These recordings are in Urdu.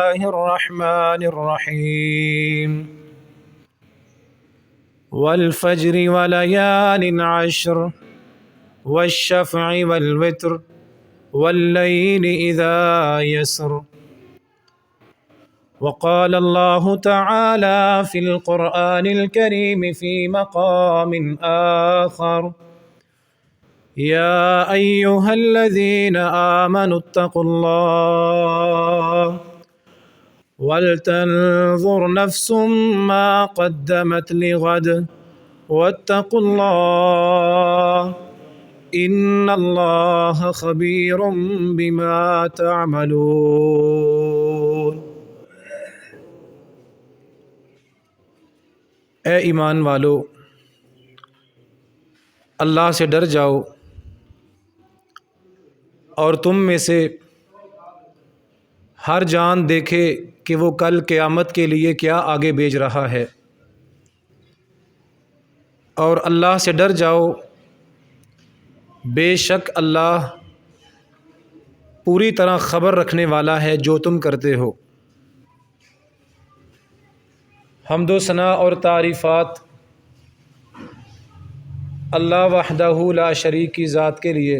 الله الرحمن الرحيم والفجر وليال عشر والشفع والوتر والليل إذا يسر وقال الله تعالى في القرآن الكريم في مقام آخر يا أيها الذين آمنوا اتقوا الله ولتنظر نفس ما قدمت لغد واتقوا الله إن الله خبير بما تعملون۔ اے ایمان والو، اللہ سے ڈر جاؤ اور تم میں سے ہر جان دیکھے کہ وہ کل قیامت کے لیے کیا آگے بھیج رہا ہے، اور اللہ سے ڈر جاؤ، بے شک اللہ پوری طرح خبر رکھنے والا ہے جو تم کرتے ہو۔ حمد و ثنا اور تعریفات اللہ وحدہ لا شریک کی ذات کے لیے،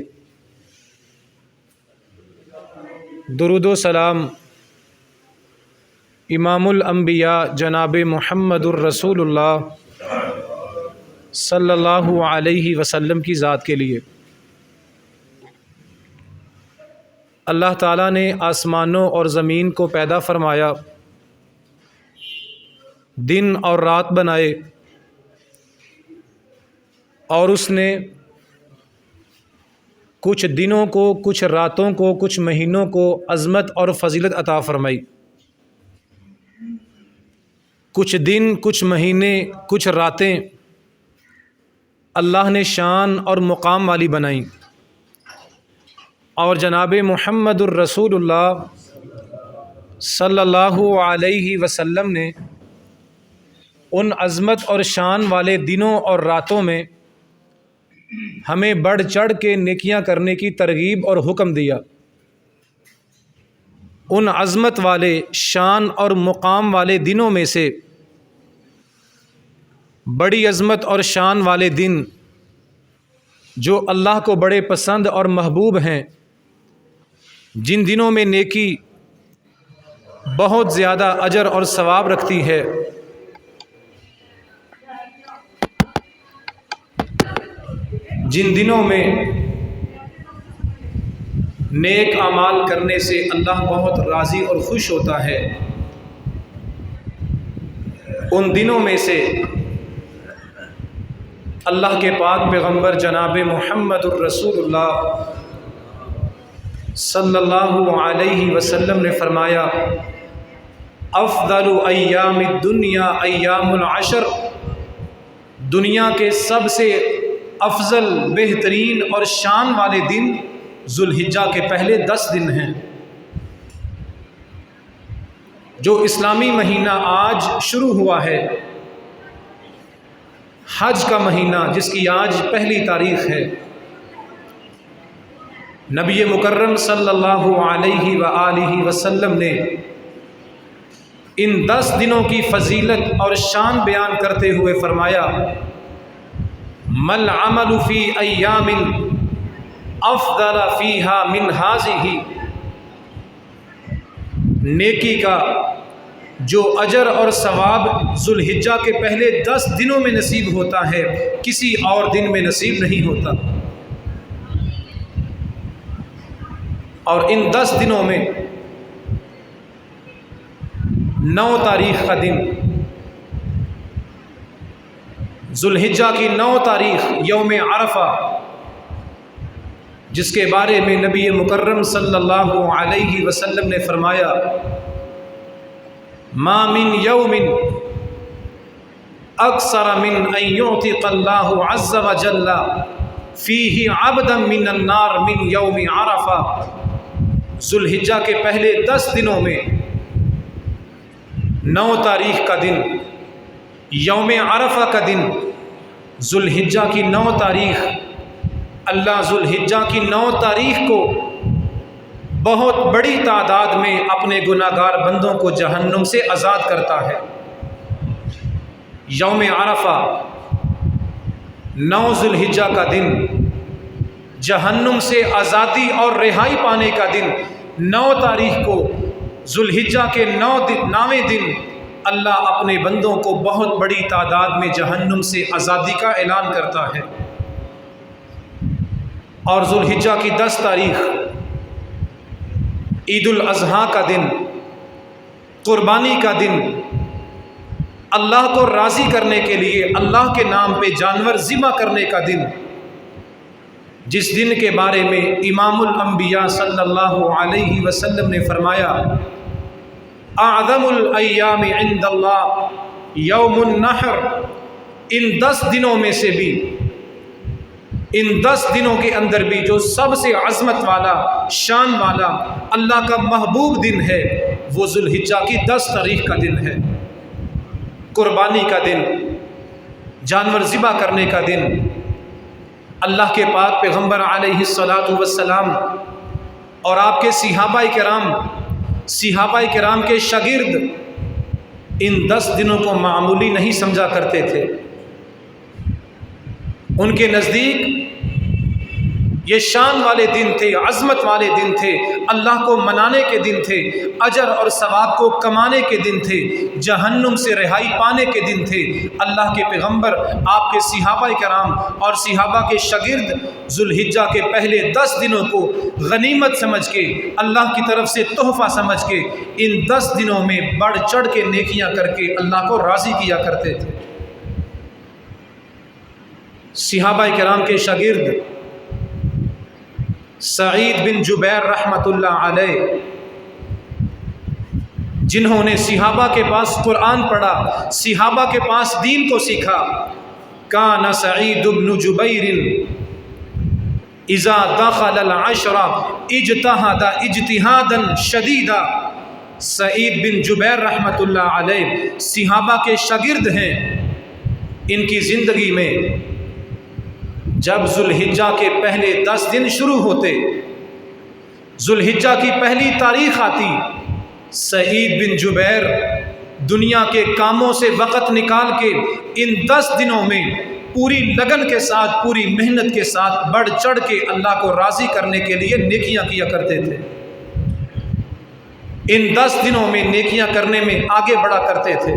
درود و سلام امام الانبیاء جناب محمد الرسول اللہ صلی اللہ علیہ وسلم کی ذات کے لیے۔ اللہ تعالیٰ نے آسمانوں اور زمین کو پیدا فرمایا، دن اور رات بنائے، اور اس نے کچھ دنوں کو، کچھ راتوں کو، کچھ مہینوں کو عظمت اور فضیلت عطا فرمائی۔ کچھ دن، کچھ مہینے، کچھ راتیں اللہ نے شان اور مقام والی بنائیں، اور جناب محمد الرسول اللہ صلی اللہ علیہ وسلم نے ان عظمت اور شان والے دنوں اور راتوں میں ہمیں بڑھ چڑھ کے نیکیاں کرنے کی ترغیب اور حکم دیا۔ ان عظمت والے، شان اور مقام والے دنوں میں سے بڑی عظمت اور شان والے دن جو اللہ کو بڑے پسند اور محبوب ہیں، جن دنوں میں نیکی بہت زیادہ اجر اور ثواب رکھتی ہے، جن دنوں میں نیک اعمال کرنے سے اللہ بہت راضی اور خوش ہوتا ہے، ان دنوں میں سے اللہ کے پاک پیغمبر جناب محمد الرسول اللہ صلی اللہ علیہ وسلم نے فرمایا، افضل ایام الدنیا ایام العشر، دنیا کے سب سے افضل، بہترین اور شان والے دن ذوالحجہ کے پہلے 10 دن ہیں۔ جو اسلامی مہینہ آج شروع ہوا ہے، حج کا مہینہ، جس کی آج پہلی تاریخ ہے، نبی مکرم صلی اللہ علیہ وآلہ وسلم نے ان 10 دنوں کی فضیلت اور شان بیان کرتے ہوئے فرمایا، مل عمل فی ایام افضل فیہا من ہذہ، نیکی کا جو اجر اور ثواب ذوالحجہ کے پہلے 10 دنوں میں نصیب ہوتا ہے، کسی اور دن میں نصیب نہیں ہوتا۔ اور ان 10 دنوں میں 9 تاریخ کا دن، ذوالحجہ کی 9 تاریخ یوم عرفہ، جس کے بارے میں نبی مکرم صلی اللہ علیہ وسلم نے فرمایا، ما من یوم اکثر من ان یعتق اللہ عز وجل فیہ عبدا من النار من یوم عرفہ۔ ذوالحجہ کے پہلے 10 دنوں میں 9 تاریخ کا دن، یوم عرفہ کا دن، ذوالحجہ کی 9 تاریخ، اللہ ذوالحجہ کی 9 تاریخ کو بہت بڑی تعداد میں اپنے گناہگار بندوں کو جہنم سے آزاد کرتا ہے۔ یوم عرفہ 9 ذی الحجہ کا دن، جہنم سے آزادی اور رہائی پانے کا دن، 9 تاریخ کو ذی الحجہ کے 9ویں دن اللہ اپنے بندوں کو بہت بڑی تعداد میں جہنم سے آزادی کا اعلان کرتا ہے۔ اور ذی الحجہ کی 10 تاریخ عید الاضحیٰ کا دن، قربانی کا دن، اللہ کو راضی کرنے کے لیے اللہ کے نام پہ جانور ذبح کرنے کا دن، جس دن کے بارے میں امام الانبیاء صلی اللہ علیہ وسلم نے فرمایا اعظم الایام عند اللہ یوم النحر۔ ان 10 دنوں میں سے بھی، ان 10 دنوں کے اندر بھی جو سب سے عظمت والا، شان والا، اللہ کا محبوب دن ہے وہ ذی الحجہ کی 10 تاریخ کا دن ہے، قربانی کا دن، جانور ذبح کرنے کا دن۔ اللہ کے پاک پیغمبر علیہ الصلاۃ والسلام اور آپ کے صحابہ کرام کے شاگرد ان 10 دنوں کو معمولی نہیں سمجھا کرتے تھے۔ ان کے نزدیک یہ شان والے دن تھے، عظمت والے دن تھے، اللہ کو منانے کے دن تھے، اجر اور ثواب کو کمانے کے دن تھے، جہنم سے رہائی پانے کے دن تھے۔ اللہ کے پیغمبر، آپ کے صحابہ کرام اور صحابہ کے شاگرد ذی الحجہ کے پہلے 10 دنوں کو غنیمت سمجھ کے، اللہ کی طرف سے تحفہ سمجھ کے، ان 10 دنوں میں بڑھ چڑھ کے نیکیاں کر کے اللہ کو راضی کیا کرتے تھے۔ صحابہ کرام کے شاگرد سعید بن جبیر رحمۃ اللہ علیہ، جنہوں نے صحابہ کے پاس قرآن پڑھا، صحابہ کے پاس دین کو سیکھا، کان سعید بن جبیر اذا دخل العشر اجتہد اجتہادا شدیدا۔ سعید بن جبیر رحمۃ اللہ علیہ صحابہ کے شاگرد ہیں۔ ان کی زندگی میں جب ذی الحجہ کے پہلے 10 دن شروع ہوتے، ذی الحجہ کی پہلی تاریخ آتی، سعید بن جبیر دنیا کے کاموں سے وقت نکال کے ان 10 دنوں میں پوری لگن کے ساتھ، پوری محنت کے ساتھ بڑھ چڑھ کے اللہ کو راضی کرنے کے لیے نیکیاں کیا کرتے تھے۔ ان 10 دنوں میں نیکیاں کرنے میں آگے بڑھا کرتے تھے۔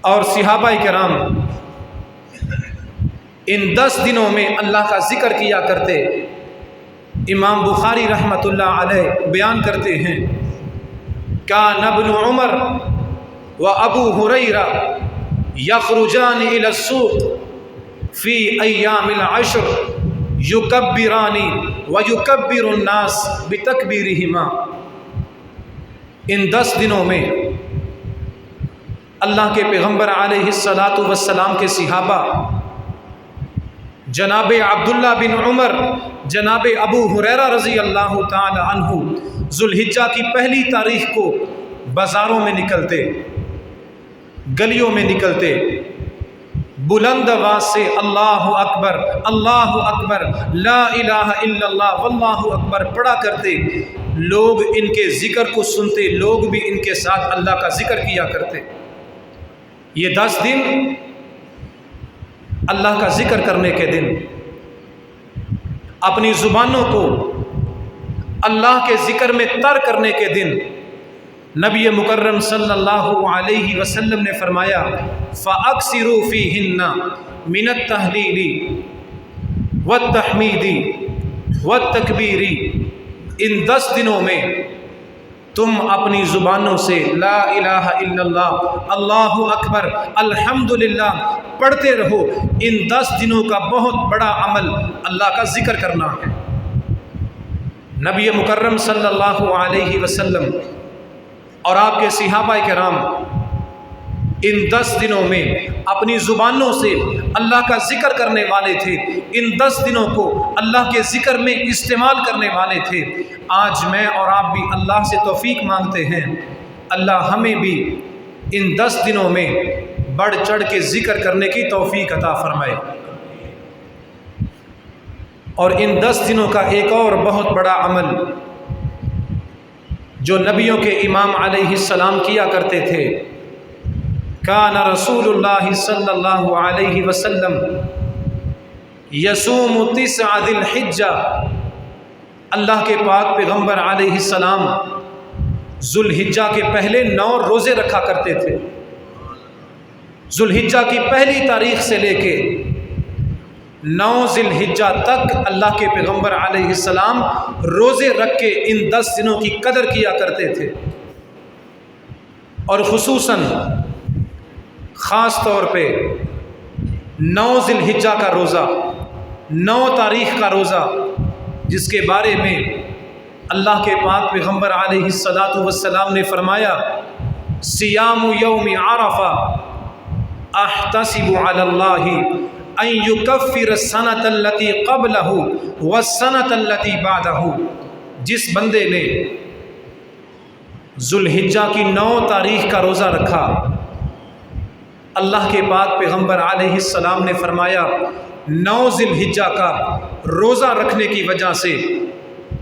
اور صحابہ کرام ان 10 دنوں میں اللہ کا ذکر کیا کرتے۔ امام بخاری رحمۃ اللہ علیہ بیان کرتے ہیں، کان ابن عمر و ابو ہریرہ یخرجان الی السوق فی ایام العشر یکبران و یکبر الناس بتکبیرہما۔ ان 10 دنوں میں اللہ کے پیغمبر علیہ الصلاۃ والسلام کے صحابہ جناب عبداللہ بن عمر، جناب ابو ہریرہ رضی اللہ تعالی عنہ ذی الحجہ کی پہلی تاریخ کو بازاروں میں نکلتے، گلیوں میں نکلتے، بلند آواز سے اللہ اکبر اللہ اکبر لا الہ الا اللہ واللہ اکبر پڑھا کرتے۔ لوگ ان کے ذکر کو سنتے، لوگ بھی ان کے ساتھ اللہ کا ذکر کیا کرتے۔ یہ 10 دن اللہ کا ذکر کرنے کے دن، اپنی زبانوں کو اللہ کے ذکر میں تر کرنے کے دن۔ نبی مکرم صلی اللہ علیہ وسلم نے فرمایا فَأَكْثِرُوا فِيهِنَّ مِنَ التَّهْلِيلِ وَالتَّحْمِيدِ وَالتَّكْبِيرِ۔ ان 10 دنوں میں تم اپنی زبانوں سے لا الہ الا اللہ، اللہ اکبر، الحمدللہ پڑھتے رہو۔ ان 10 دنوں کا بہت بڑا عمل اللہ کا ذکر کرنا ہے۔ نبی مکرم صلی اللہ علیہ وسلم اور آپ کے صحابہ کرام ان 10 دنوں میں اپنی زبانوں سے اللہ کا ذکر کرنے والے تھے، ان 10 دنوں کو اللہ کے ذکر میں استعمال کرنے والے تھے۔ آج میں اور آپ بھی اللہ سے توفیق مانگتے ہیں، اللہ ہمیں بھی ان 10 دنوں میں بڑھ چڑھ کے ذکر کرنے کی توفیق عطا فرمائے۔ اور ان 10 دنوں کا ایک اور بہت بڑا عمل جو نبیوں کے امام علیہ السلام کیا کرتے تھے، کان رسول اللہ صلی اللہ علیہ وسلم یصوم 9 ذی الحجہ، اللہ کے پاک پیغمبر علیہ السلام ذو الحجہ کے پہلے 9 روزے رکھا کرتے تھے۔ ذو الحجہ کی پہلی تاریخ سے لے کے 9 ذی الحجہ تک اللہ کے پیغمبر علیہ السلام روزے رکھ کے ان 10 دنوں کی قدر کیا کرتے تھے، اور خصوصاً خاص طور پہ 9 ذی الحجہ کا روزہ، 9 تاریخ کا روزہ، جس کے بارے میں اللہ کے پاک پیغمبر علیہ السلام نے فرمایا، صیام یوم عرفہ احتسب علی اللہ ان یکفر السنۃ التی قبلہ والسنۃ التی بعدہ۔ جس بندے نے ذو الحجہ کی 9 تاریخ کا روزہ رکھا، اللہ کے پاک پیغمبر علیہ السلام نے فرمایا 9 ذی الحجہ کا روزہ رکھنے کی وجہ سے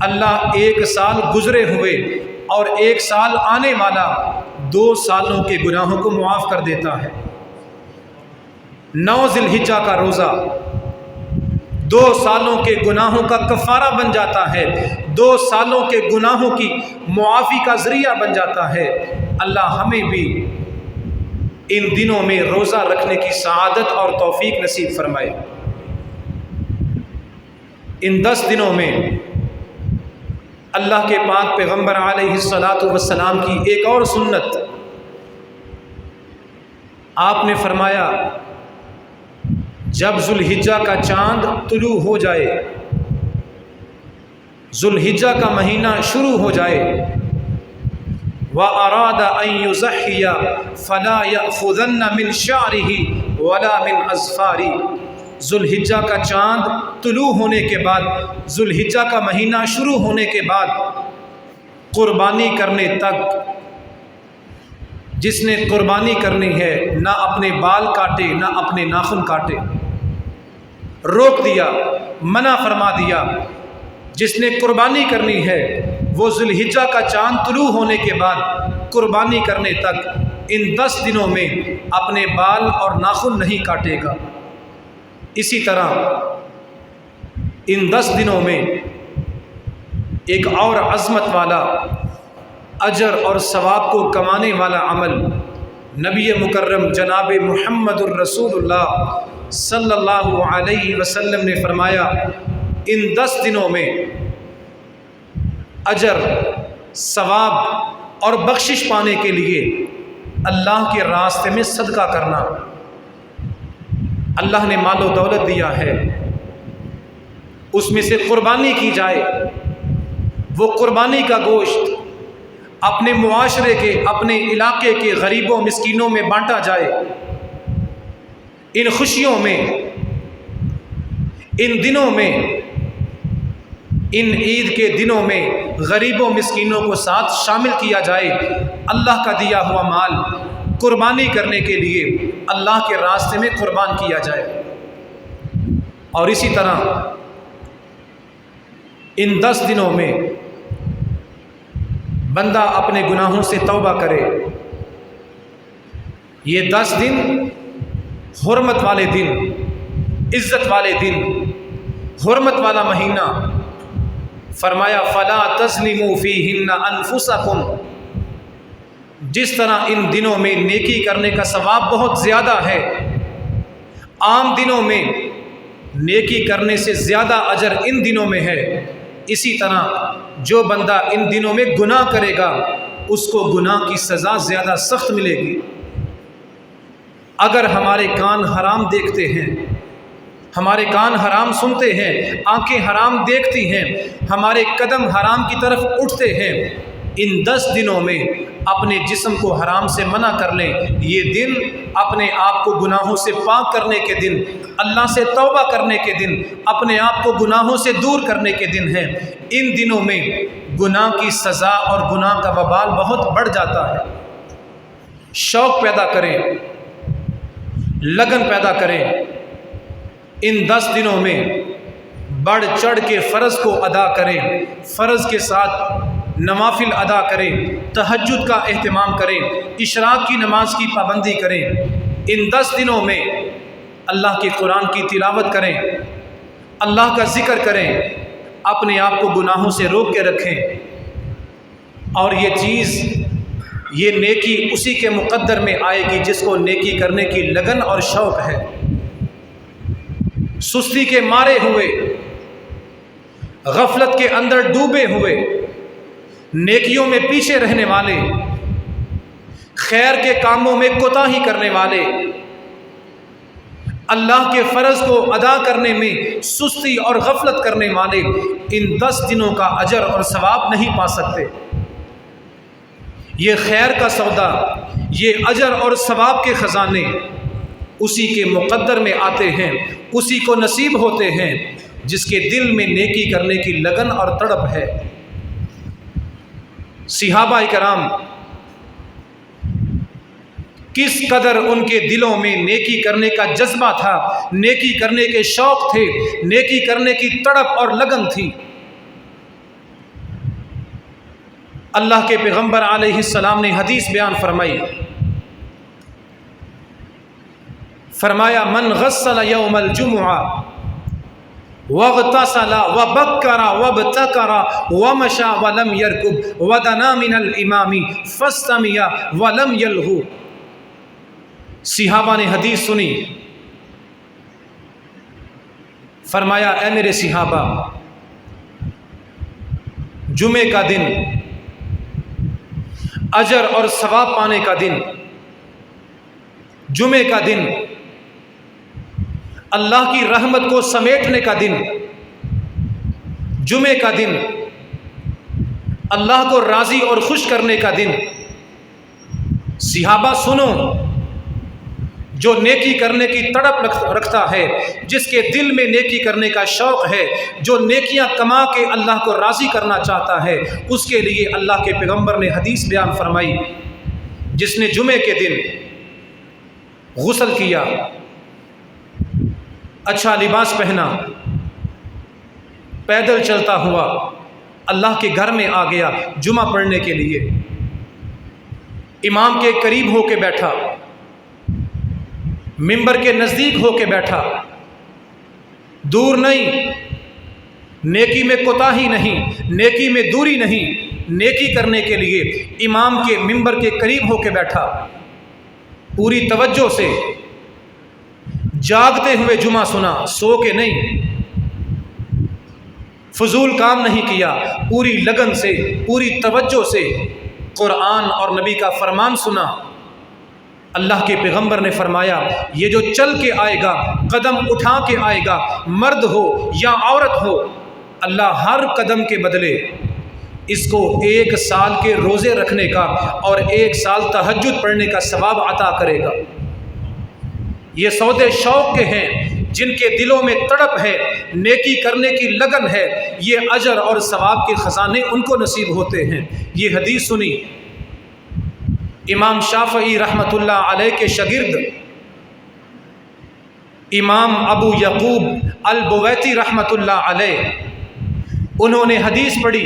اللہ 1 سال گزرے ہوئے اور 1 سال آنے والا 2 سالوں کے گناہوں کو معاف کر دیتا ہے۔ 9 ذی الحجہ کا روزہ 2 سالوں کے گناہوں کا کفارہ بن جاتا ہے، 2 سالوں کے گناہوں کی معافی کا ذریعہ بن جاتا ہے۔ اللہ ہمیں بھی ان دنوں میں روزہ رکھنے کی سعادت اور توفیق نصیب فرمائے۔ ان 10 دنوں میں اللہ کے پاک پیغمبر علیہ السلام کی ایک اور سنت، آپ نے فرمایا جب ذو الحجہ کا چاند طلوع ہو جائے، ذو الحجہ کا مہینہ شروع ہو جائے، وَأَرَادَ أَن يُزَحِّيَ فَلَا يَأْخُذَنَّ مِن شَعْرِهِ وَلَا مِنْ أَظْفَارِهِ۔ ذو الحجہ کا چاند طلوع ہونے کے بعد، ذو الحجہ کا مہینہ شروع ہونے کے بعد قربانی کرنے تک، جس نے قربانی کرنی ہے نہ اپنے بال کاٹے نہ اپنے ناخن کاٹے، روک دیا، منع فرما دیا۔ جس نے قربانی کرنی ہے وہ ذو الحجہ کا چاند طلوع ہونے کے بعد قربانی کرنے تک ان 10 دنوں میں اپنے بال اور ناخن نہیں کاٹے گا۔ اسی طرح ان 10 دنوں میں ایک اور عظمت والا، اجر اور ثواب کو کمانے والا عمل نبی مکرم جناب محمد الرسول اللہ صلی اللہ علیہ وسلم نے فرمایا، ان 10 دنوں میں اجر، ثواب اور بخشش پانے کے لیے اللہ کے راستے میں صدقہ کرنا۔ اللہ نے مال و دولت دیا ہے، اس میں سے قربانی کی جائے، وہ قربانی کا گوشت اپنے معاشرے کے، اپنے علاقے کے غریبوں مسکینوں میں بانٹا جائے۔ ان خوشیوں میں، ان دنوں میں، ان عید کے دنوں میں غریبوں مسکینوں کو ساتھ شامل کیا جائے، اللہ کا دیا ہوا مال قربانی کرنے کے لیے اللہ کے راستے میں قربان کیا جائے۔ اور اسی طرح ان 10 دنوں میں بندہ اپنے گناہوں سے توبہ کرے۔ یہ 10 دن حرمت والے دن، عزت والے دن، حرمت والا مہینہ، فرمایا فَلَا تَظْلِمُوا فِيهِنَّ أَنفُسَكُمْ۔ جس طرح ان دنوں میں نیکی کرنے کا ثواب بہت زیادہ ہے، عام دنوں میں نیکی کرنے سے زیادہ اجر ان دنوں میں ہے، اسی طرح جو بندہ ان دنوں میں گناہ کرے گا اس کو گناہ کی سزا زیادہ سخت ملے گی۔ اگر ہمارے کان حرام دیکھتے ہیں، ہمارے کان حرام سنتے ہیں، آنکھیں حرام دیکھتی ہیں، ہمارے قدم حرام کی طرف اٹھتے ہیں، ان 10 دنوں میں اپنے جسم کو حرام سے منع کر لیں۔ یہ دن اپنے آپ کو گناہوں سے پاک کرنے کے دن، اللہ سے توبہ کرنے کے دن، اپنے آپ کو گناہوں سے دور کرنے کے دن ہیں۔ ان دنوں میں گناہ کی سزا اور گناہ کا وبال بہت بڑھ جاتا ہے۔ شوق پیدا کریں، لگن پیدا کریں۔ ان 10 دنوں میں بڑھ چڑھ کے فرض کو ادا کریں، فرض کے ساتھ نوافل ادا کریں، تہجد کا اہتمام کریں، اشراق کی نماز کی پابندی کریں۔ ان 10 دنوں میں اللہ کے قرآن کی تلاوت کریں، اللہ کا ذکر کریں، اپنے آپ کو گناہوں سے روک کے رکھیں۔ اور یہ چیز، یہ نیکی اسی کے مقدر میں آئے گی جس کو نیکی کرنے کی لگن اور شوق ہے۔ سستی کے مارے ہوئے، غفلت کے اندر ڈوبے ہوئے، نیکیوں میں پیچھے رہنے والے، خیر کے کاموں میں کوتاہی کرنے والے، اللہ کے فرض کو ادا کرنے میں سستی اور غفلت کرنے والے ان 10 دنوں کا اجر اور ثواب نہیں پا سکتے۔ یہ خیر کا سودا، یہ اجر اور ثواب کے خزانے اسی کے مقدر میں آتے ہیں، اسی کو نصیب ہوتے ہیں جس کے دل میں نیکی کرنے کی لگن اور تڑپ ہے۔ صحابہ کرام کس قدر ان کے دلوں میں نیکی کرنے کا جذبہ تھا، نیکی کرنے کے شوق تھے، نیکی کرنے کی تڑپ اور لگن تھی۔ اللہ کے پیغمبر علیہ السلام نے حدیث بیان فرمائی، فرمایا من غسل یوم الجمعہ واغتسل وبکر وابتکر ومشى ولم يركب ودنا من الامام فاستمع ولم يلغو۔ صحابہ نے حدیث سنی، فرمایا اے میرے صحابہ، جمعے کا دن، اجر اور ثواب پانے کا دن، جمعے کا دن، اللہ کی رحمت کو سمیٹنے کا دن، جمعے کا دن، اللہ کو راضی اور خوش کرنے کا دن۔ صحابہ سنو، جو نیکی کرنے کی تڑپ رکھتا ہے، جس کے دل میں نیکی کرنے کا شوق ہے، جو نیکیاں کما کے اللہ کو راضی کرنا چاہتا ہے، اس کے لیے اللہ کے پیغمبر نے حدیث بیان فرمائی، جس نے جمعے کے دن غسل کیا، اچھا لباس پہنا، پیدل چلتا ہوا اللہ کے گھر میں آ گیا جمعہ پڑھنے کے لیے، امام کے قریب ہو کے بیٹھا، منبر کے نزدیک ہو کے بیٹھا، دور نہیں، نیکی میں کوتاہی نہیں، نیکی میں دوری نہیں، نیکی کرنے کے لیے امام کے منبر کے قریب ہو کے بیٹھا، پوری توجہ سے جاگتے ہوئے جمعہ سنا، سو کے نہیں، فضول کام نہیں کیا، پوری لگن سے، پوری توجہ سے قرآن اور نبی کا فرمان سنا۔ اللہ کے پیغمبر نے فرمایا، یہ جو چل کے آئے گا، قدم اٹھا کے آئے گا، مرد ہو یا عورت ہو، اللہ ہر قدم کے بدلے اس کو 1 سال کے روزے رکھنے کا اور 1 سال تہجد پڑھنے کا ثواب عطا کرے گا۔ یہ سودے شوق کے ہیں، جن کے دلوں میں تڑپ ہے، نیکی کرنے کی لگن ہے، یہ اجر اور ثواب کے خزانے ان کو نصیب ہوتے ہیں۔ یہ حدیث سنی امام شافعی رحمۃ اللہ علیہ کے شاگرد امام ابو یعقوب البویتی رحمۃ اللہ علیہ، انہوں نے حدیث پڑھی،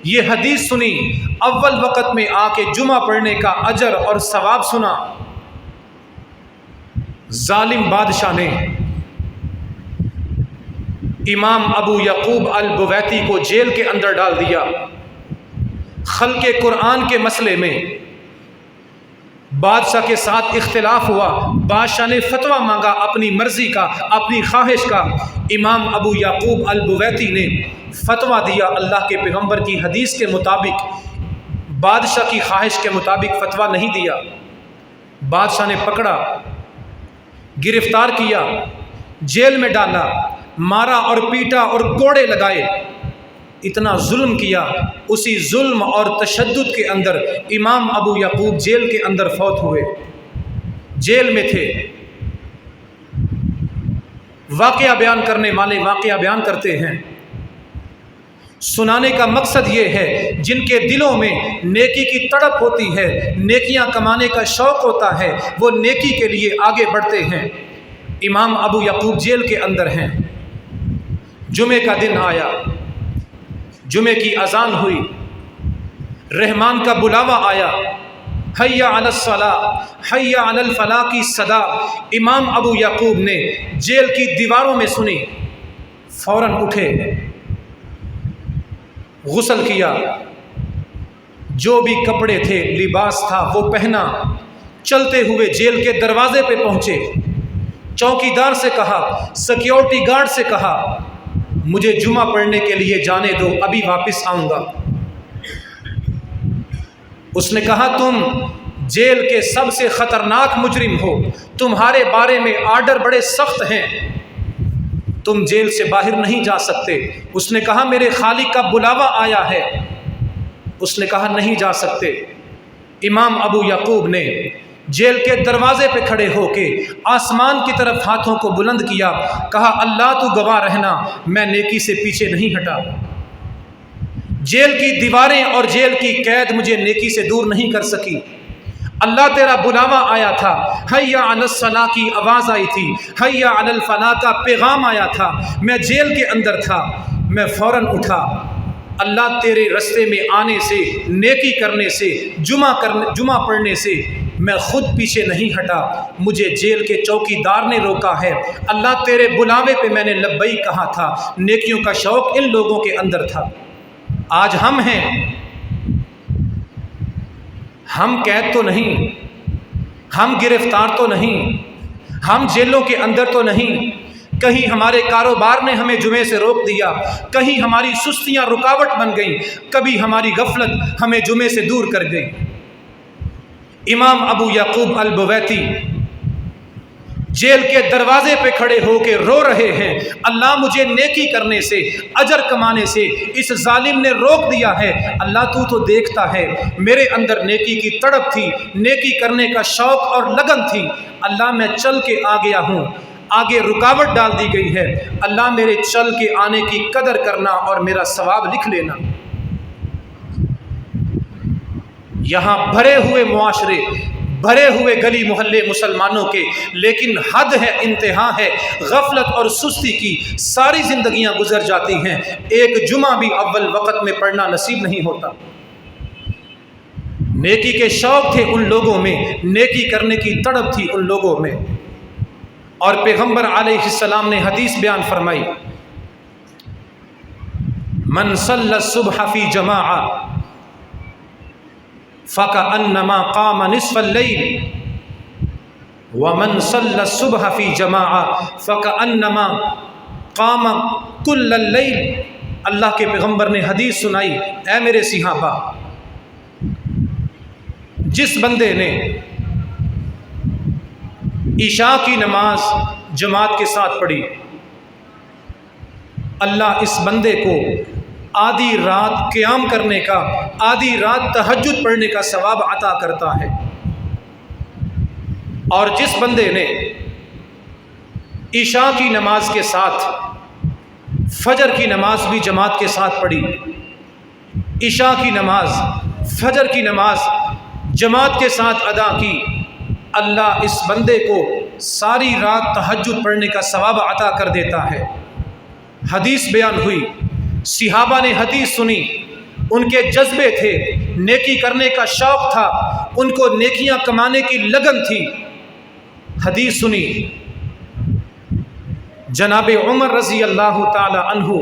یہ حدیث سنی، اول وقت میں آ کے جمعہ پڑھنے کا اجر اور ثواب سنا۔ ظالم بادشاہ نے امام ابو یعقوب البویتی کو جیل کے اندر ڈال دیا۔ خلق قرآن کے مسئلے میں بادشاہ کے ساتھ اختلاف ہوا، بادشاہ نے فتویٰ مانگا اپنی مرضی کا، اپنی خواہش کا۔ امام ابو یعقوب البویتی نے فتویٰ دیا اللہ کے پیغمبر کی حدیث کے مطابق، بادشاہ کی خواہش کے مطابق فتویٰ نہیں دیا۔ بادشاہ نے پکڑا، گرفتار کیا، جیل میں ڈالا، مارا اور پیٹا اور کوڑے لگائے، اتنا ظلم کیا۔ اسی ظلم اور تشدد کے اندر امام ابو یعقوب جیل کے اندر فوت ہوئے، جیل میں تھے۔ واقعہ بیان کرنے والے واقعہ بیان کرتے ہیں، سنانے کا مقصد یہ ہے جن کے دلوں میں نیکی کی تڑپ ہوتی ہے، نیکیاں کمانے کا شوق ہوتا ہے، وہ نیکی کے لیے آگے بڑھتے ہیں۔ امام ابو یعقوب جیل کے اندر ہیں، جمعے کا دن آیا، جمعے کی اذان ہوئی، رحمان کا بلاوا آیا، حیا علی الصلاۃ حیا علی الفلاح کی صدا امام ابو یعقوب نے جیل کی دیواروں میں سنی، فوراً اٹھے، غسل کیا، جو بھی کپڑے تھے، لباس تھا، وہ پہنا، چلتے ہوئے جیل کے دروازے پہ پہنچے، چوکیدار سے کہا، سیکیورٹی گارڈ سے کہا، مجھے جمعہ پڑھنے کے لیے جانے دو، ابھی واپس آؤں گا۔ اس نے کہا، تم جیل کے سب سے خطرناک مجرم ہو، تمہارے بارے میں آرڈر بڑے سخت ہیں، تم جیل سے باہر نہیں جا سکتے۔ اس نے کہا، میرے خالق کا بلاوا آیا ہے۔ اس نے کہا، نہیں جا سکتے۔ امام ابو یعقوب نے جیل کے دروازے پہ کھڑے ہو کے آسمان کی طرف ہاتھوں کو بلند کیا، کہا، اللہ تو گواہ رہنا، میں نیکی سے پیچھے نہیں ہٹا۔ جیل کی دیواریں اور جیل کی قید مجھے نیکی سے دور نہیں کر سکی۔ اللہ تیرا بلاوا آیا تھا، حیا علی الصلاۃ کی آواز آئی تھی، حیا علی الفلاح کا پیغام آیا تھا، میں جیل کے اندر تھا، میں فوراً اٹھا۔ اللہ تیرے رستے میں آنے سے، نیکی کرنے سے، جمعہ پڑھنے سے میں خود پیچھے نہیں ہٹا، مجھے جیل کے چوکیدار نے روکا ہے۔ اللہ تیرے بلاوے پہ میں نے لبیک کہا تھا، نیکیوں کا شوق ان لوگوں کے اندر تھا۔ آج ہم ہیں، ہم قید تو نہیں، ہم گرفتار تو نہیں، ہم جیلوں کے اندر تو نہیں، کہیں ہمارے کاروبار نے ہمیں جمعے سے روک دیا، کہیں ہماری سستیاں رکاوٹ بن گئیں، کبھی ہماری غفلت ہمیں جمعے سے دور کر گئی۔ امام ابو یعقوب البویتی جیل کے دروازے پہ کھڑے ہو کے رو رہے ہیں، اللہ مجھے نیکی کرنے سے، اجر کمانے سے اس ظالم نے روک دیا ہے۔ اللہ تو دیکھتا ہے، میرے اندر نیکی کی تڑپ تھی، نیکی کرنے کا شوق اور لگن تھی، اللہ میں چل کے آ گیا ہوں، آگے رکاوٹ ڈال دی گئی ہے، اللہ میرے چل کے آنے کی قدر کرنا اور میرا ثواب لکھ لینا۔ یہاں بھرے ہوئے معاشرے، بھرے ہوئے گلی محلے مسلمانوں کے، لیکن حد ہے، انتہا ہے، غفلت اور سستی کی ساری زندگیاں گزر جاتی ہیں، ایک جمعہ بھی اول وقت میں پڑھنا نصیب نہیں ہوتا۔ نیکی کے شوق تھے ان لوگوں میں، نیکی کرنے کی تڑپ تھی ان لوگوں میں، اور پیغمبر علیہ السلام نے حدیث بیان فرمائی، من صلی الصبح فی جماعہ فَكَأَنَّمَا قَامَ نِصْفَ اللَّيْلِ وَمَنْ صَلَّى الصُّبْحَ فِي جَمَاعَةٍ فَكَأَنَّمَا قَامَ كُلَّ اللَّيْلِ۔ اللہ کے پیغمبر نے حدیث سنائی، اے میرے صحابہ، جس بندے نے عشاء کی نماز جماعت کے ساتھ پڑھی، اللہ اس بندے کو آدھی رات قیام کرنے کا، آدھی رات تہجد پڑھنے کا ثواب عطا کرتا ہے۔ اور جس بندے نے عشاء کی نماز کے ساتھ فجر کی نماز بھی جماعت کے ساتھ پڑھی، عشاء کی نماز، فجر کی نماز جماعت کے ساتھ ادا کی، اللہ اس بندے کو ساری رات تہجد پڑھنے کا ثواب عطا کر دیتا ہے۔ حدیث بیان ہوئی، صحابہ نے حدیث سنی، ان کے جذبے تھے، نیکی کرنے کا شوق تھا، ان کو نیکیاں کمانے کی لگن تھی۔ حدیث سنی، جناب عمر رضی اللہ تعالی عنہ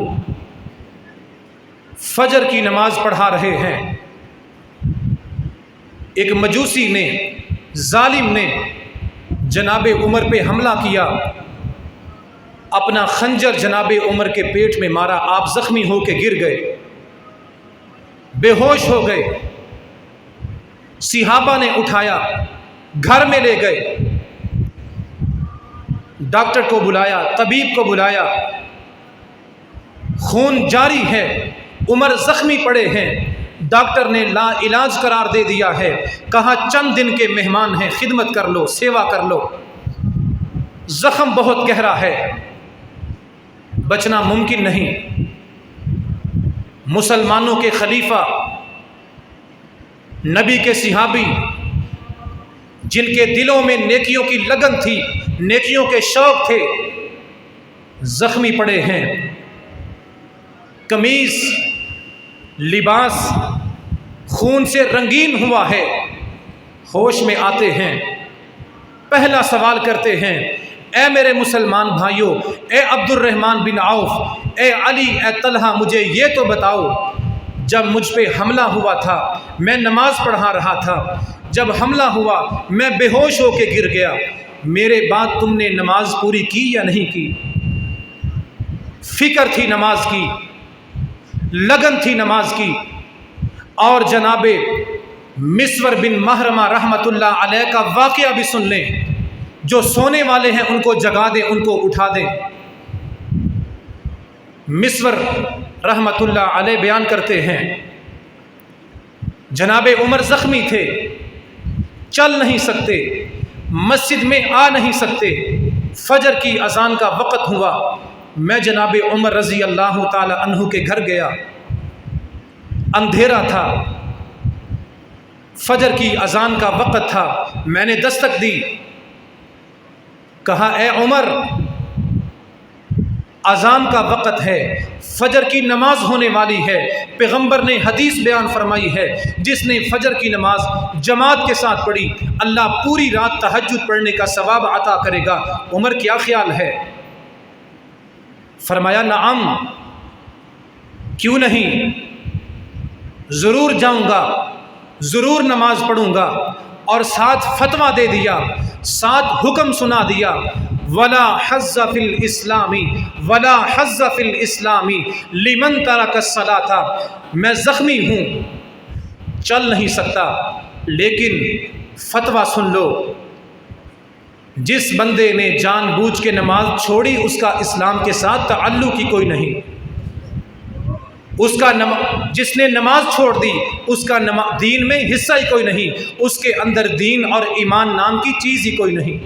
فجر کی نماز پڑھا رہے ہیں، ایک مجوسی نے، ظالم نے جناب عمر پہ حملہ کیا، اپنا خنجر جناب عمر کے پیٹ میں مارا، آپ زخمی ہو کے گر گئے، بے ہوش ہو گئے۔ صحابہ نے اٹھایا، گھر میں لے گئے، ڈاکٹر کو بلایا، طبیب کو بلایا، خون جاری ہے، عمر زخمی پڑے ہیں، ڈاکٹر نے لا علاج قرار دے دیا ہے، کہا چند دن کے مہمان ہیں، خدمت کر لو، سیوا کر لو، زخم بہت گہرا ہے، بچنا ممکن نہیں۔ مسلمانوں کے خلیفہ، نبی کے صحابی، جن کے دلوں میں نیکیوں کی لگن تھی، نیکیوں کے شوق تھے، زخمی پڑے ہیں۔ قمیص لباس خون سے رنگین ہوا ہے، ہوش میں آتے ہیں، پہلا سوال کرتے ہیں، اے میرے مسلمان بھائیوں، اے عبد الرحمن بن عوف، اے علی، اے طلحہ، مجھے یہ تو بتاؤ، جب مجھ پہ حملہ ہوا تھا میں نماز پڑھا رہا تھا، جب حملہ ہوا میں بے ہوش ہو کے گر گیا، میرے بعد تم نے نماز پوری کی یا نہیں کی؟ فکر تھی نماز کی، لگن تھی نماز کی۔ اور جناب مسور بن محرمہ رحمۃ اللہ علیہ کا واقعہ بھی سن لیں، جو سونے والے ہیں ان کو جگا دیں، ان کو اٹھا دیں۔ مسور رحمۃ اللہ علیہ بیان کرتے ہیں، جناب عمر زخمی تھے، چل نہیں سکتے، مسجد میں آ نہیں سکتے، فجر کی اذان کا وقت ہوا، میں جناب عمر رضی اللہ تعالی عنہ کے گھر گیا، اندھیرا تھا، فجر کی اذان کا وقت تھا، میں نے دستک دی، کہا اے عمر، اذان کا وقت ہے، فجر کی نماز ہونے والی ہے، پیغمبر نے حدیث بیان فرمائی ہے، جس نے فجر کی نماز جماعت کے ساتھ پڑھی اللہ پوری رات تہجد پڑھنے کا ثواب عطا کرے گا، عمر کیا خیال ہے؟ فرمایا نعم، کیوں نہیں، ضرور جاؤں گا، ضرور نماز پڑھوں گا، اور ساتھ فتویٰ دے دیا، ساتھ حکم سنا دیا، ولا حظ فی الاسلام ولا حظ فی الاسلام لمن ترک الصلاۃ، میں زخمی ہوں، چل نہیں سکتا، لیکن فتویٰ سن لو، جس بندے نے جان بوجھ کے نماز چھوڑی اس کا اسلام کے ساتھ تعلق ہی کوئی نہیں، جس نے نماز چھوڑ دی اس کا دین میں حصہ ہی کوئی نہیں، اس کے اندر دین اور ایمان نام کی چیز ہی کوئی نہیں۔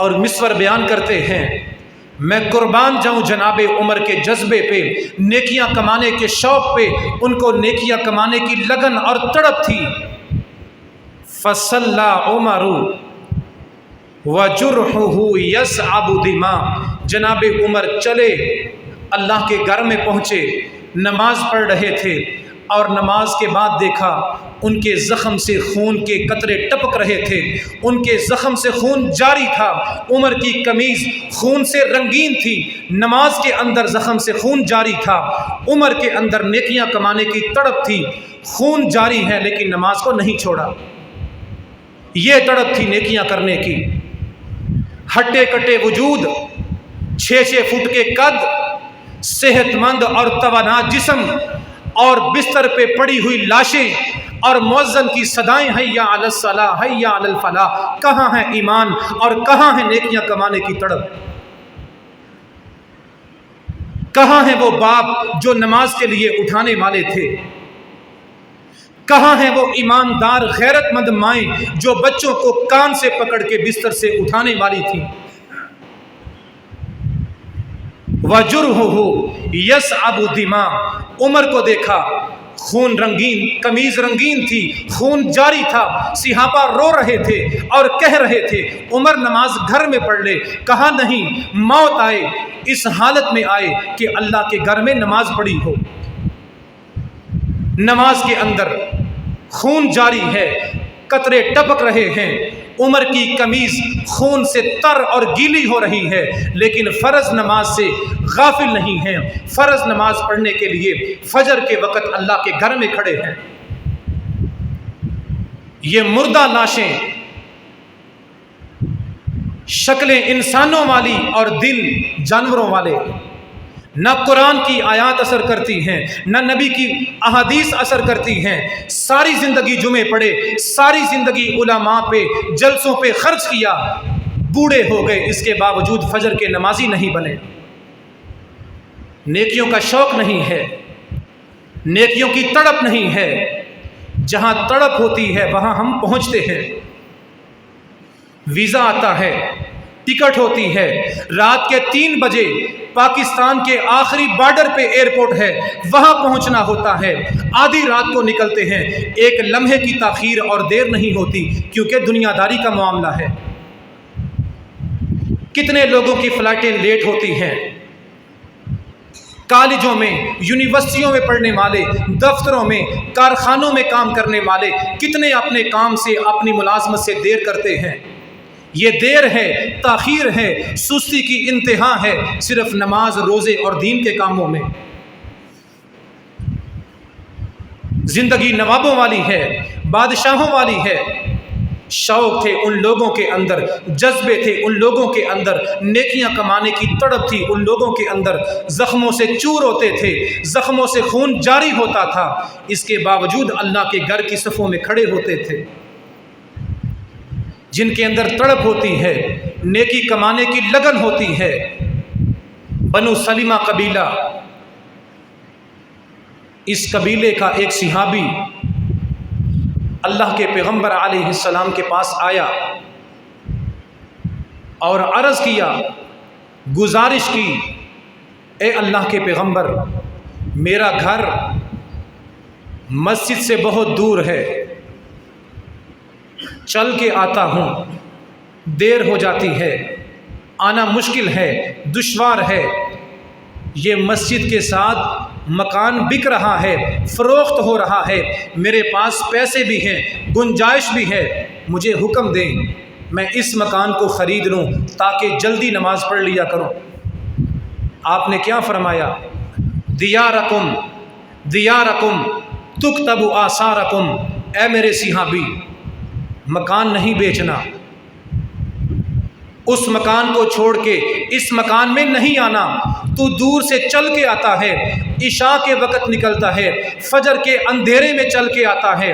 اور مسور بیان کرتے ہیں، میں قربان جاؤں جناب عمر کے جذبے پہ، نیکیاں کمانے کے شوق پہ، ان کو نیکیاں کمانے کی لگن اور تڑپ تھی۔ فصلى عمر وجرحه يصعب دماء، جناب عمر چلے، اللہ کے گھر میں پہنچے، نماز پڑھ رہے تھے، اور نماز کے بعد دیکھا ان کے زخم سے خون کے قطرے ٹپک رہے تھے، ان کے زخم سے خون جاری تھا، عمر کی قمیض خون سے رنگین تھی، نماز کے اندر زخم سے خون جاری تھا، عمر کے اندر نیکیاں کمانے کی تڑپ تھی، خون جاری ہے لیکن نماز کو نہیں چھوڑا، یہ تڑپ تھی نیکیاں کرنے کی۔ ہٹے کٹے وجود، 6 فٹ کے قد، صحت مند اور توانا جسم، اور بستر پہ پڑی ہوئی لاشیں، اور مؤذن کی صدائیں حیا علی الصلاۃ حیا علی الفلاح، کہاں ہے ایمان اور کہاں ہے نیکیاں کمانے کی تڑپ؟ کہاں ہیں وہ باپ جو نماز کے لیے اٹھانے والے تھے؟ کہاں ہیں وہ ایماندار غیرت مند مائیں جو بچوں کو کان سے پکڑ کے بستر سے اٹھانے والی تھیں؟ وَجُرْحُهُ يَصْعَبُ دِمَاء، عمر کو دیکھا، خون رنگین، قمیض رنگین تھی، خون جاری تھا، صحابہ رو رہے تھے اور کہہ رہے تھے عمر نماز گھر میں پڑھ لے، کہا نہیں، موت آئے اس حالت میں آئے کہ اللہ کے گھر میں نماز پڑھی ہو۔ نماز کے اندر خون جاری ہے، قطرے ٹپک رہے ہیں، عمر کی قمیض خون سے تر اور گیلی ہو رہی ہے، لیکن فرض نماز سے غافل نہیں ہیں، فرض نماز پڑھنے کے لیے فجر کے وقت اللہ کے گھر میں کھڑے ہیں۔ یہ مردہ لاشیں، شکلیں انسانوں والی اور دل جانوروں والے، نہ قرآن کی آیات اثر کرتی ہیں، نہ نبی کی احادیث اثر کرتی ہیں، ساری زندگی جمعے پڑھے، ساری زندگی علماء پہ جلسوں پہ خرچ کیا، بوڑھے ہو گئے، اس کے باوجود فجر کے نمازی نہیں بنے۔ نیکیوں کا شوق نہیں ہے، نیکیوں کی تڑپ نہیں ہے، جہاں تڑپ ہوتی ہے وہاں ہم پہنچتے ہیں۔ ویزا آتا ہے، ٹکٹ ہوتی ہے، رات کے 3 بجے پاکستان کے آخری بارڈر پہ ایئرپورٹ ہے، وہاں پہنچنا ہوتا ہے، آدھی رات کو نکلتے ہیں، ایک لمحے کی تاخیر اور دیر نہیں ہوتی کیونکہ دنیا داری کا معاملہ ہے۔ کتنے لوگوں کی فلائٹیں لیٹ ہوتی ہیں، کالجوں میں، یونیورسٹیوں میں پڑھنے والے، دفتروں میں، کارخانوں میں کام کرنے والے کتنے اپنے کام سے، اپنی ملازمت سے دیر کرتے ہیں۔ یہ دیر ہے، تاخیر ہے، سستی کی انتہا ہے صرف نماز، روزے اور دین کے کاموں میں۔ زندگی نوابوں والی ہے، بادشاہوں والی ہے۔ شوق تھے ان لوگوں کے اندر، جذبے تھے ان لوگوں کے اندر، نیکیاں کمانے کی تڑپ تھی ان لوگوں کے اندر، زخموں سے چور ہوتے تھے، زخموں سے خون جاری ہوتا تھا، اس کے باوجود اللہ کے گھر کی صفوں میں کھڑے ہوتے تھے۔ جن کے اندر تڑپ ہوتی ہے، نیکی کمانے کی لگن ہوتی ہے۔ بنو سلمہ قبیلہ، اس قبیلے کا ایک صحابی اللہ کے پیغمبر علیہ السلام کے پاس آیا اور عرض کیا، گزارش کی، اے اللہ کے پیغمبر، میرا گھر مسجد سے بہت دور ہے، چل کے آتا ہوں، دیر ہو جاتی ہے، آنا مشکل ہے، دشوار ہے، یہ مسجد کے ساتھ مکان بک رہا ہے، فروخت ہو رہا ہے، میرے پاس پیسے بھی ہیں، گنجائش بھی ہے، مجھے حکم دیں میں اس مکان کو خرید لوں تاکہ جلدی نماز پڑھ لیا کروں۔ آپ نے کیا فرمایا؟ دیارکم دیارکم تکتب آثارکم، اے میرے صحابی، مکان نہیں بیچنا، اس مکان کو چھوڑ کے اس مکان میں نہیں آنا، تو دور سے چل کے آتا ہے، عشاء کے وقت نکلتا ہے، فجر کے اندھیرے میں چل کے آتا ہے،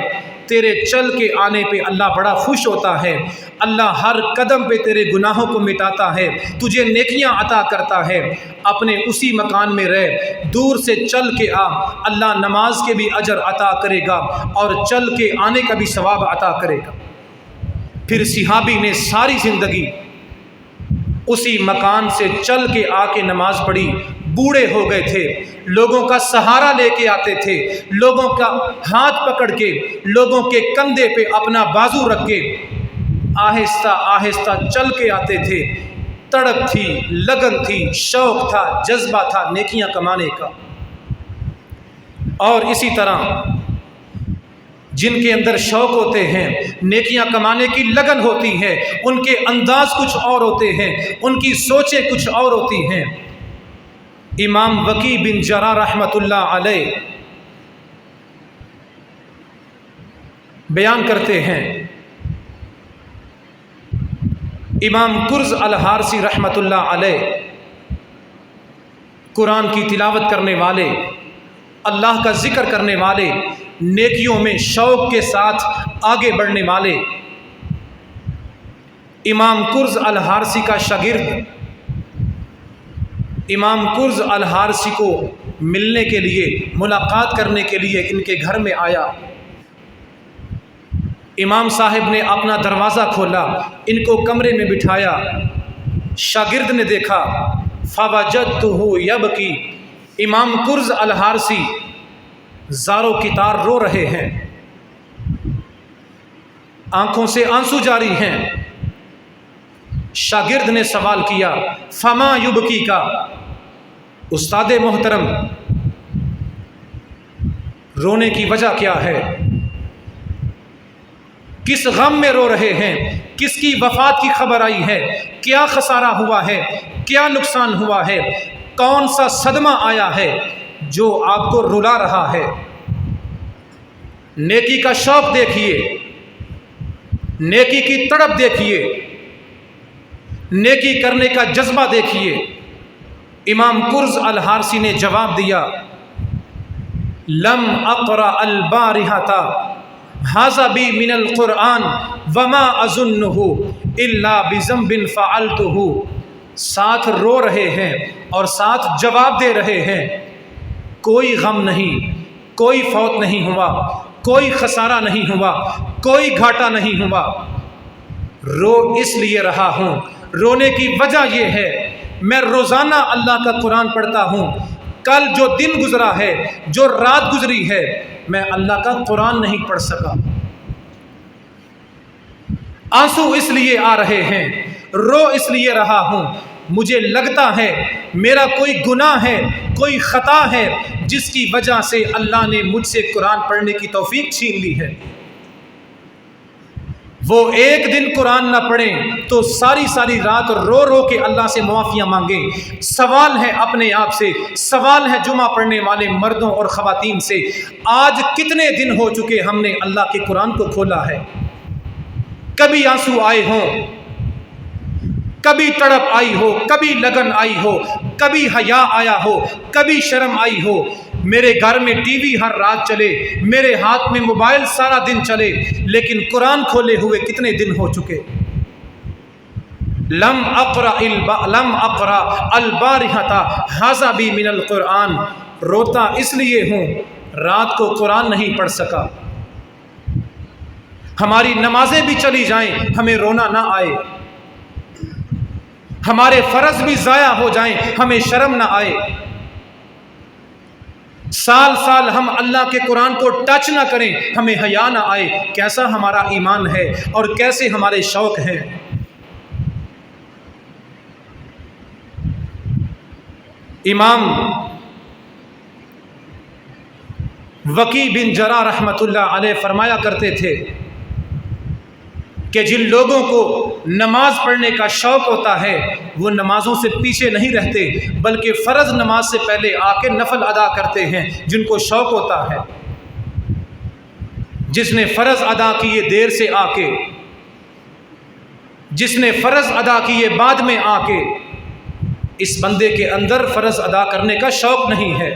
تیرے چل کے آنے پہ اللہ بڑا خوش ہوتا ہے، اللہ ہر قدم پہ تیرے گناہوں کو مٹاتا ہے، تجھے نیکیاں عطا کرتا ہے، اپنے اسی مکان میں رہ، دور سے چل کے آ، اللہ نماز کے بھی اجر عطا کرے گا اور چل کے آنے کا بھی ثواب عطا کرے گا۔ پھر صحابی نے ساری زندگی اسی مکان سے چل کے آ کے نماز پڑھی، بوڑھے ہو گئے تھے، لوگوں کا سہارا لے کے آتے تھے، لوگوں کا ہاتھ پکڑ کے، لوگوں کے کندھے پہ اپنا بازو رکھ کے آہستہ آہستہ چل کے آتے تھے۔ تڑپ تھی، لگن تھی، شوق تھا، جذبہ تھا نیکیاں کمانے کا۔ اور اسی طرح جن کے اندر شوق ہوتے ہیں، نیکیاں کمانے کی لگن ہوتی ہے، ان کے انداز کچھ اور ہوتے ہیں، ان کی سوچیں کچھ اور ہوتی ہیں۔ امام وکیع بن جراح رحمۃ اللہ علیہ بیان کرتے ہیں، امام کرز الحارثی رحمۃ اللہ علیہ قرآن کی تلاوت کرنے والے، اللہ کا ذکر کرنے والے، نیکیوں میں شوق کے ساتھ آگے بڑھنے والے، امام کرز الحارثی کا شاگرد امام کرز الحارثی کو ملنے کے لیے، ملاقات کرنے کے لیے ان کے گھر میں آیا۔ امام صاحب نے اپنا دروازہ کھولا، ان کو کمرے میں بٹھایا، شاگرد نے دیکھا، فوجدتہ یبکی، امام کرز الحارثی زارو کی تار رو رہے ہیں، آنکھوں سے آنسو جاری ہیں۔ شاگرد نے سوال کیا، فما یبکی کا، استاد محترم رونے کی وجہ کیا ہے؟ کس غم میں رو رہے ہیں؟ کس کی وفات کی خبر آئی ہے؟ کیا خسارہ ہوا ہے؟ کیا نقصان ہوا ہے؟ کون سا صدمہ آیا ہے جو آپ کو رلا رہا ہے؟ نیکی کا شوق دیکھیے، نیکی کی تڑپ دیکھیے، نیکی کرنے کا جذبہ دیکھیے۔ امام کرز الحارثی نے جواب دیا، لم اقرأ البارحۃ ھذا بی من القرآن وما اظنہ الا بذنب فعلتہ۔ ساتھ رو رہے ہیں اور ساتھ جواب دے رہے ہیں، کوئی غم نہیں، کوئی فوت نہیں ہوا، کوئی خسارہ نہیں ہوا، کوئی گھاٹا نہیں ہوا، رو اس لیے رہا ہوں، رونے کی وجہ یہ ہے میں روزانہ اللہ کا قرآن پڑھتا ہوں، کل جو دن گزرا ہے، جو رات گزری ہے، میں اللہ کا قرآن نہیں پڑھ سکا، آنسو اس لیے آ رہے ہیں، رو اس لیے رہا ہوں مجھے لگتا ہے میرا کوئی گناہ ہے، کوئی خطا ہے جس کی وجہ سے اللہ نے مجھ سے قرآن پڑھنے کی توفیق چھین لی ہے۔ وہ ایک دن قرآن نہ پڑھیں تو ساری رات رو رو کے اللہ سے معافیاں مانگیں۔ سوال ہے اپنے آپ سے، سوال ہے جمعہ پڑھنے والے مردوں اور خواتین سے، آج کتنے دن ہو چکے ہم نے اللہ کے قرآن کو کھولا ہے؟ کبھی آنسو آئے ہوں، کبھی تڑپ آئی ہو، کبھی لگن آئی ہو، کبھی حیا آیا ہو، کبھی شرم آئی ہو۔ میرے گھر میں ٹی وی ہر رات چلے، میرے ہاتھ میں موبائل سارا دن چلے، لیکن قرآن کھولے ہوئے کتنے دن ہو چکے؟ لم اقرا البارحۃ ھذا بی من القرآن، روتا اس لیے ہوں رات کو قرآن نہیں پڑھ سکا۔ ہماری نمازیں بھی چلی جائیں ہمیں رونا نہ آئے، ہمارے فرض بھی ضائع ہو جائیں ہمیں شرم نہ آئے، سال سال ہم اللہ کے قرآن کو ٹچ نہ کریں ہمیں حیا نہ آئے۔ کیسا ہمارا ایمان ہے اور کیسے ہمارے شوق ہیں۔ امام وکی بن جرح رحمۃ اللہ علیہ فرمایا کرتے تھے کہ جن لوگوں کو نماز پڑھنے کا شوق ہوتا ہے وہ نمازوں سے پیچھے نہیں رہتے، بلکہ فرض نماز سے پہلے آ کے نفل ادا کرتے ہیں۔ جن کو شوق ہوتا ہے، جس نے فرض ادا کیے دیر سے آ کے، جس نے فرض ادا کیے بعد میں آ کے، اس بندے کے اندر فرض ادا کرنے کا شوق نہیں ہے۔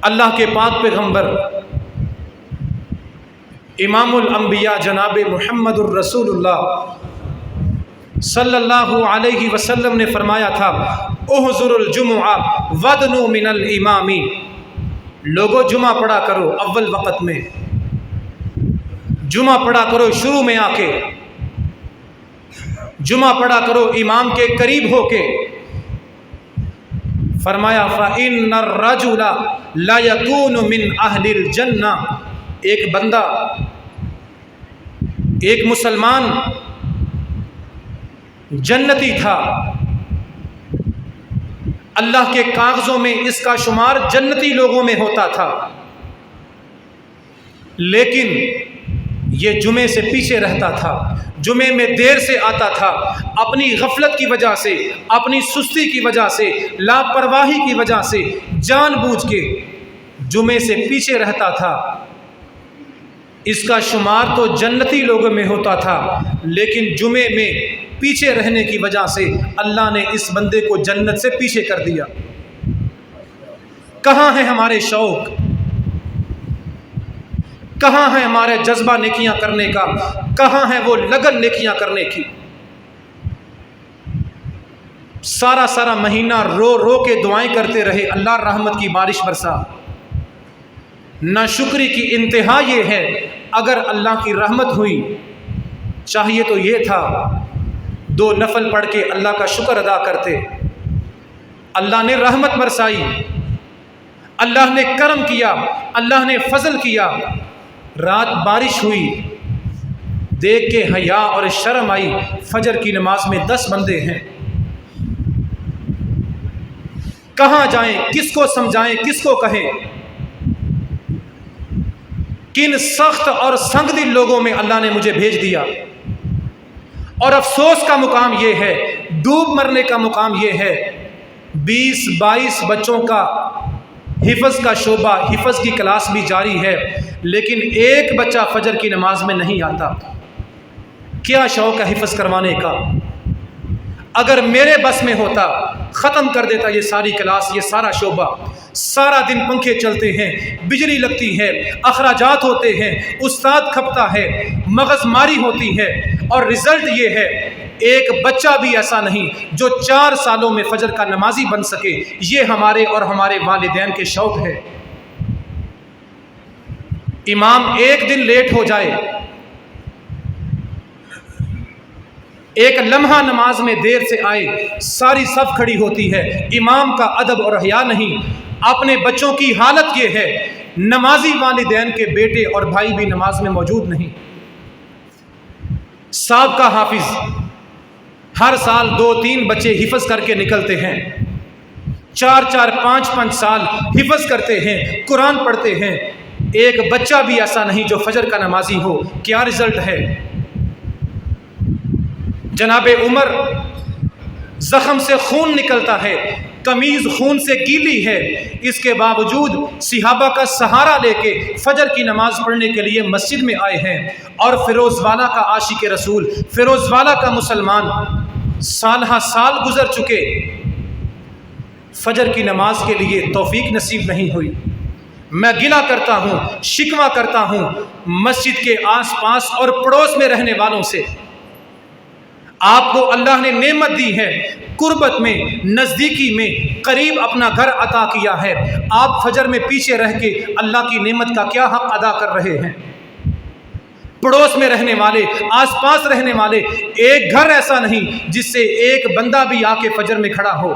اللہ کے پاک پیغمبر امام الانبیاء جناب محمد الرسول اللہ صلی اللہ علیہ وسلم نے فرمایا تھا، احضر الجمعہ ودنو من الامام، لوگوں جمعہ پڑھا کرو اول وقت میں، جمعہ پڑھا کرو شروع میں آ کے، جمعہ پڑھا کرو امام کے قریب ہو کے۔ فرمایا فإن الرجل لا يكون من اہل الجنہ، ایک بندہ، ایک مسلمان جنتی تھا، اللہ کے کاغذوں میں اس کا شمار جنتی لوگوں میں ہوتا تھا، لیکن یہ جمعے سے پیچھے رہتا تھا، جمعے میں دیر سے آتا تھا، اپنی غفلت کی وجہ سے، اپنی سستی کی وجہ سے، لاپرواہی کی وجہ سے جان بوجھ کے جمعے سے پیچھے رہتا تھا۔ اس کا شمار تو جنتی لوگوں میں ہوتا تھا، لیکن جمعے میں پیچھے رہنے کی وجہ سے اللہ نے اس بندے کو جنت سے پیچھے کر دیا۔ کہاں ہے ہمارے شوق؟ کہاں ہے ہمارے جذبہ نیکیاں کرنے کا؟ کہاں ہے وہ لگن نیکیاں کرنے کی؟ سارا مہینہ رو رو کے دعائیں کرتے رہے، اللہ رحمت کی بارش برسا۔ ناشکری کی انتہا یہ ہے، اگر اللہ کی رحمت ہوئی، چاہیے تو یہ تھا 2 نفل پڑھ کے اللہ کا شکر ادا کرتے۔ اللہ نے رحمت برسائی، اللہ نے کرم کیا، اللہ نے فضل کیا، رات بارش ہوئی، دیکھ کے حیا اور شرم آئی، فجر کی نماز میں 10 بندے ہیں، کہاں جائیں، کس کو سمجھائیں، کس کو کہیں؟ کن سخت اور سنگ دل لوگوں میں اللہ نے مجھے بھیج دیا۔ اور افسوس کا مقام یہ ہے، ڈوب مرنے کا مقام یہ ہے، 20-22 بچوں کا حفظ کا شعبہ، حفظ کی کلاس بھی جاری ہے، لیکن ایک بچہ فجر کی نماز میں نہیں آتا۔ کیا شوق ہے حفظ کروانے کا؟ اگر میرے بس میں ہوتا ختم کر دیتا یہ ساری کلاس، یہ سارا شعبہ۔ سارا دن پنکھے چلتے ہیں، بجلی لگتی ہے، اخراجات ہوتے ہیں، استاد کھپتا ہے، مغز ماری ہوتی ہے، اور رزلٹ یہ ہے ایک بچہ بھی ایسا نہیں جو 4 سالوں میں فجر کا نمازی بن سکے۔ یہ ہمارے اور ہمارے والدین کے شوق ہے۔ امام ایک دن لیٹ ہو جائے، ایک لمحہ نماز میں دیر سے آئے، ساری صف کھڑی ہوتی ہے۔ امام کا ادب اور حیا نہیں۔ اپنے بچوں کی حالت یہ ہے، نمازی والدین کے بیٹے اور بھائی بھی نماز میں موجود نہیں۔ سابقہ حافظ ہر سال 2-3 بچے حفظ کر کے نکلتے ہیں، 4-4 5-5 سال حفظ کرتے ہیں، قرآن پڑھتے ہیں، ایک بچہ بھی ایسا نہیں جو فجر کا نمازی ہو۔ کیا رزلٹ ہے؟ جناب عمر زخم سے خون نکلتا ہے، قمیض خون سے گیلی ہے، اس کے باوجود صحابہ کا سہارا لے کے فجر کی نماز پڑھنے کے لیے مسجد میں آئے ہیں، اور فیروز والا کا عاشق رسول، فیروز والا کا مسلمان سالہ سال گزر چکے، فجر کی نماز کے لیے توفیق نصیب نہیں ہوئی۔ میں گلہ کرتا ہوں، شکوہ کرتا ہوں مسجد کے آس پاس اور پڑوس میں رہنے والوں سے۔ آپ کو اللہ نے نعمت دی ہے، قربت میں، نزدیکی میں، قریب اپنا گھر عطا کیا ہے، آپ فجر میں پیچھے رہ کے اللہ کی نعمت کا کیا حق ادا کر رہے ہیں؟ پڑوس میں رہنے والے، آس پاس رہنے والے، ایک گھر ایسا نہیں جس سے ایک بندہ بھی آ کے فجر میں کھڑا ہو۔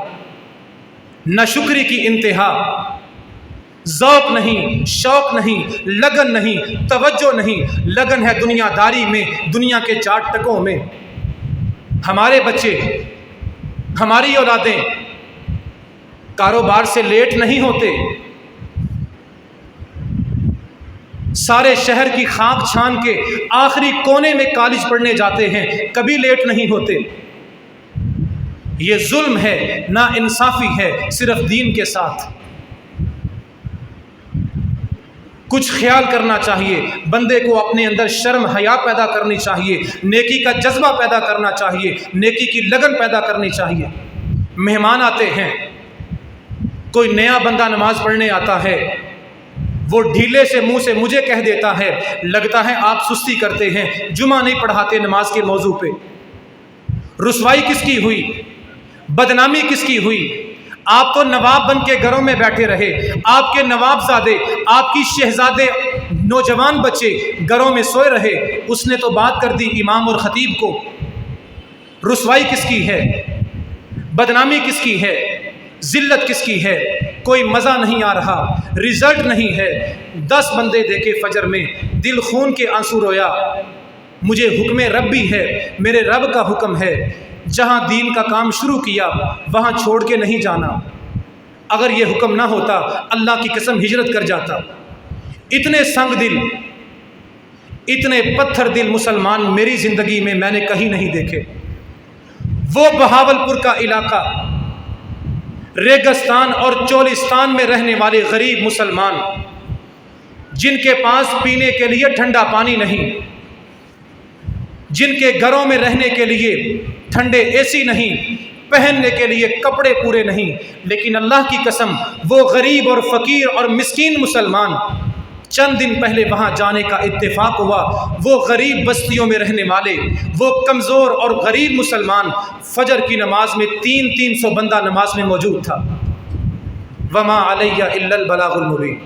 ناشکری کی انتہا، ذوق نہیں، شوق نہیں، لگن نہیں، توجہ نہیں، لگن ہے دنیا داری میں، دنیا کے چاٹ ٹکوں میں۔ ہمارے بچے، ہماری اولادیں کاروبار سے لیٹ نہیں ہوتے، سارے شہر کی خاک چھان کے آخری کونے میں کالج پڑھنے جاتے ہیں، کبھی لیٹ نہیں ہوتے۔ یہ ظلم ہے، نا انصافی ہے، صرف دین کے ساتھ۔ کچھ خیال کرنا چاہیے، بندے کو اپنے اندر شرم حیا پیدا کرنی چاہیے، نیکی کا جذبہ پیدا کرنا چاہیے، نیکی کی لگن پیدا کرنی چاہیے۔ مہمان آتے ہیں، کوئی نیا بندہ نماز پڑھنے آتا ہے، وہ ڈھیلے سے منہ سے مجھے کہہ دیتا ہے، لگتا ہے آپ سستی کرتے ہیں، جمعہ نہیں پڑھاتے نماز کے موضوع پہ۔ رسوائی کس کی ہوئی؟ بدنامی کس کی ہوئی؟ آپ تو نواب بن کے گھروں میں بیٹھے رہے، آپ کے نوابزادے، آپ کی شہزادے، نوجوان بچے گھروں میں سوئے رہے، اس نے تو بات کر دی امام اور خطیب کو۔ رسوائی کس کی ہے؟ بدنامی کس کی ہے؟ ذلت کس کی ہے؟ کوئی مزہ نہیں آ رہا، رزلٹ نہیں ہے۔ 10 بندے دیکھے فجر میں، دل خون کے آنسو رویا، مجھے حکم رب بھی ہے، میرے رب کا حکم ہے، جہاں دین کا کام شروع کیا وہاں چھوڑ کے نہیں جانا۔ اگر یہ حکم نہ ہوتا اللہ کی قسم ہجرت کر جاتا۔ اتنے سنگ دل، اتنے پتھر دل مسلمان میری زندگی میں نے کہیں نہیں دیکھے۔ وہ بہاولپور کا علاقہ، ریگستان اور چولستان میں رہنے والے غریب مسلمان، جن کے پاس پینے کے لیے ٹھنڈا پانی نہیں، جن کے گھروں میں رہنے کے لیے ٹھنڈے اے سی نہیں، پہننے کے لیے کپڑے پورے نہیں، لیکن اللہ کی قسم وہ غریب اور فقیر اور مسکین مسلمان چند دن پہلے وہاں جانے کا اتفاق ہوا۔ وہ غریب بستیوں میں رہنے والے، وہ کمزور اور غریب مسلمان فجر کی نماز میں 300 بندہ نماز میں موجود تھا۔ وما علیہ الا البلاغ المبین۔